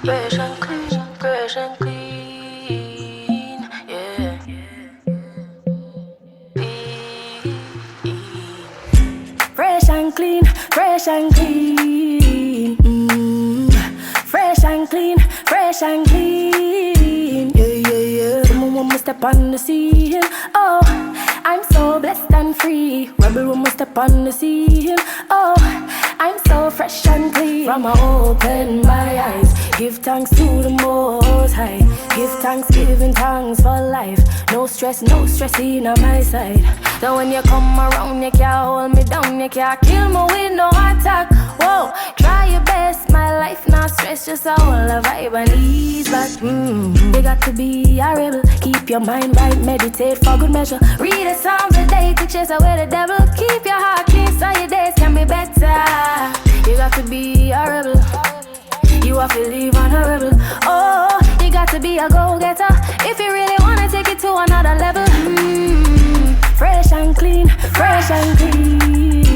fresh and clean, fresh and clean, yeah. Fresh and clean, fresh and clean. Fresh and clean, fresh and clean. Yeah, yeah, yeah. Someone want me step on the scene. Oh, I'm so blessed and free. Rebel when we step on the scene. Oh, I'm so fresh and clean. From I open my eyes, give thanks to the Most High. Give thanks, giving thanks for life. No stress in on my side. So when you come around, you can't hold me down, you can't kill me with no attack. Whoa, try your best, my life not stress, just a whole of vibe and ease back. You got to be a rebel, keep your mind right, meditate for good measure. Read the Psalms a day to chase away the devil. Keep your heart clean so your days can be better. You got to be a rebel, you have to live on a rebel. Oh, you got to be a go-getter if you really wanna take it to another level. Fresh and clean, fresh and clean.